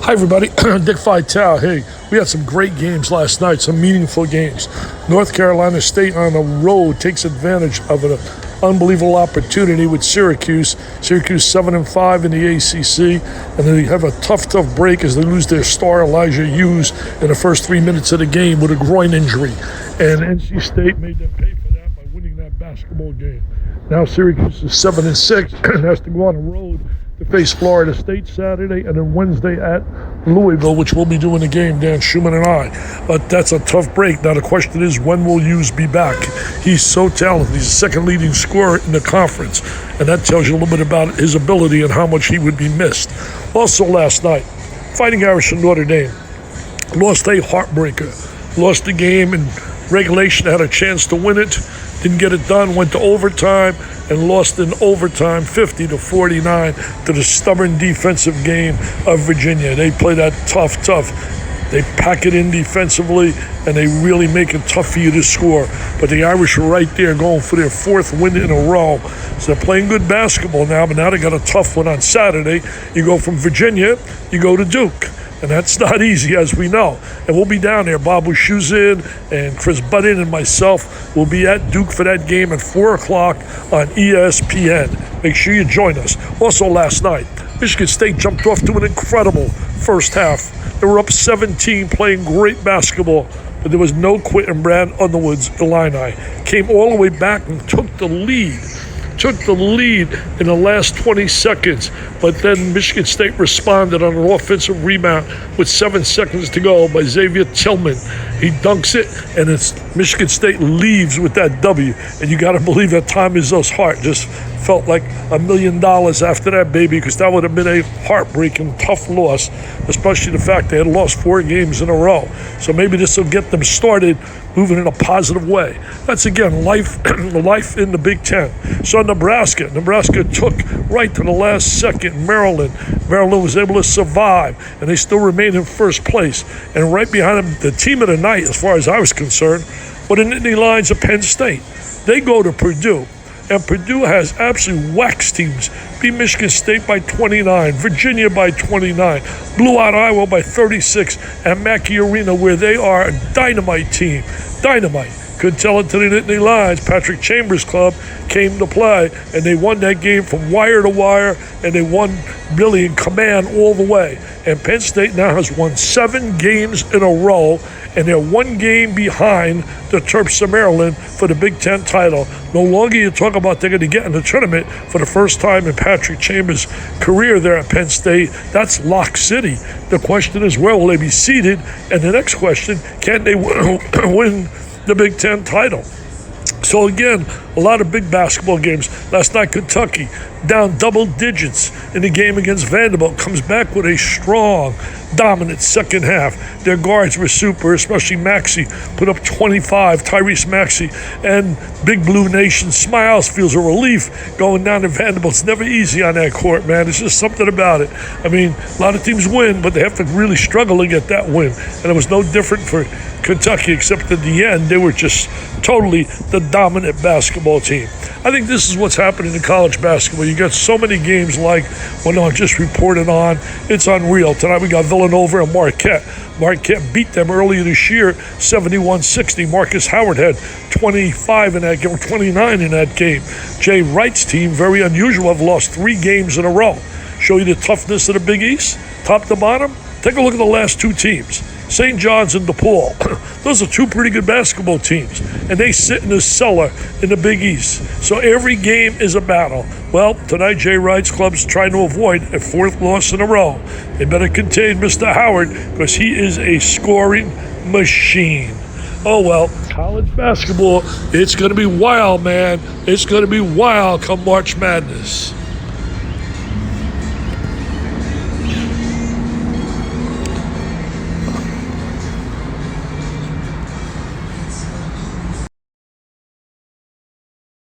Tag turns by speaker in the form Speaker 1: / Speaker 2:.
Speaker 1: Hi, everybody. Dick Vitale. Hey, we had some great games last night, some meaningful games. North Carolina State on the road takes advantage of an unbelievable opportunity with Syracuse. Syracuse 7-5 in the ACC, and they have a tough break as they lose their star Elijah Hughes in the first 3 minutes of the game with a groin injury. And NC State made them pay for that by winning that basketball game. Now Syracuse is 7-6 and has to go on the road to face Florida State Saturday, and then Wednesday at Louisville, which we'll be doing the game, Dan Schumann and I. But that's a tough break. Now the question is, when will Hughes be back? He's so talented. He's the second leading scorer in the conference, and that tells you a little bit about his ability and how much he would be missed. Also last night, Fighting Irish and Notre Dame lost a heartbreaker. Lost the game in regulation, had a chance to win it, didn't get it done, went to overtime, and lost in overtime 50-49 to the stubborn defensive game of Virginia. They play that tough. They pack it in defensively, and they really make it tough for you to score. But the Irish are right there going for their fourth win in a row. So they're playing good basketball now, but now they got a tough one on Saturday. You go from Virginia, you go to Duke. And that's not easy, as we know. And we'll be down there. Bob Wischusen and Chris Buddin and myself will be at Duke for that game at 4 o'clock on ESPN. Make sure you join us. Also last night, Michigan State jumped off to an incredible first half. They were up 17, playing great basketball, but there was no quit, and Brad Underwood's Illini came all the way back and took the lead in the last 20 seconds, but then Michigan State responded on an offensive rebound with 7 seconds to go by Xavier Tillman. He dunks it, and it's Michigan State leaves with that W. And you got to believe that Tom Izzo's heart just felt like $1 million after that, baby, because that would have been a heartbreaking, tough loss, especially the fact they had lost 4 games in a row. So maybe this will get them started moving in a positive way. That's, again, life in the Big Ten. So Nebraska took right to the last second Maryland. Maryland was able to survive, and they still remain in first place. And right behind them, the team of the night, as far as I was concerned, were the Nittany Lions of Penn State. They go to Purdue, and Purdue has absolutely waxed teams. Beat Michigan State by 29, Virginia by 29, blew out Iowa by 36 at Mackey Arena, where they are a dynamite team. Dynamite. Couldn't tell it to the Nittany Lions. Patrick Chambers' club came to play, and they won that game from wire to wire, and they won really in command all the way. And Penn State now has won 7 games in a row, and they're 1 game behind the Terps of Maryland for the Big Ten title. No longer you talk about they're going to get in the tournament for the first time in Patrick Chambers' career there at Penn State. That's Lock City. The question is, where will they be seated? And the next question, can they win the Big Ten title? So again, a lot of big basketball games. Last night, Kentucky down double digits in the game against Vanderbilt, comes back with a strong, dominant second half. Their guards were super, especially Maxey, put up 25, Tyrese Maxey, and Big Blue Nation smiles, feels a relief going down to Vanderbilt. It's never easy on that court, man. There's just something about it. I mean, a lot of teams win, but they have to really struggle to get that win. And it was no different for Kentucky, except at the end, they were just totally the dominant basketball team. I think this is what's happening in college basketball. You got so many games like when I just reported on. It's unreal. Tonight we got Villanova and Marquette. Marquette beat them earlier this year, 71-60. Marcus Howard had 25 in that game, 29 in that game. Jay Wright's team, very unusual, have lost 3 games in a row. Show you the toughness of the Big East, top to bottom. Take a look at the last 2 teams. St. John's and DePaul. Those are 2 pretty good basketball teams, and they sit in the cellar in the Big East. So every game is a battle. Well, tonight Jay Wright's club's trying to avoid a 4th loss in a row. They better contain Mr. Howard, because he is a scoring machine. Oh, well, college basketball, it's going to be wild, man. It's going to be wild come March Madness.